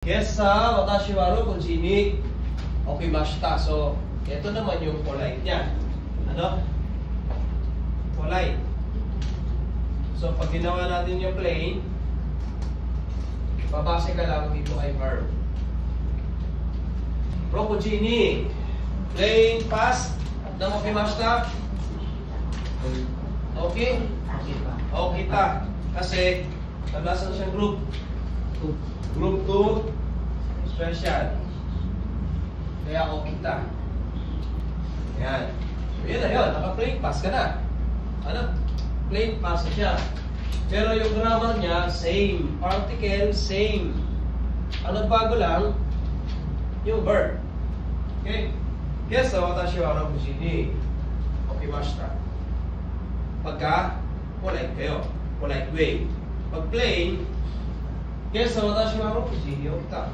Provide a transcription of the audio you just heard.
Yes, watashi wa rokunji ni okimashita. So, ito naman yung polite niya. Ano? Polite. So, pag ginawa natin yung plain, babase ka lang dito kay verb. Rokunji ni plain past ng okimashita. Okay? Okay ta. Kasi, nablasan siyang group. Group 2, special. Kaya ako kita. Yan. So, yun na yun. Naka-plain pass ka na. Ano? Plain pass na siya. Pero yung grammar niya, same. Particle, same. Ano bago lang? Yung verb. Okay? Yes, so, watashi wa rokuji ni okimashita. Pagka, polite kayo. Polite way. Pag plain, yes, so watashi wa rokuji ni okita.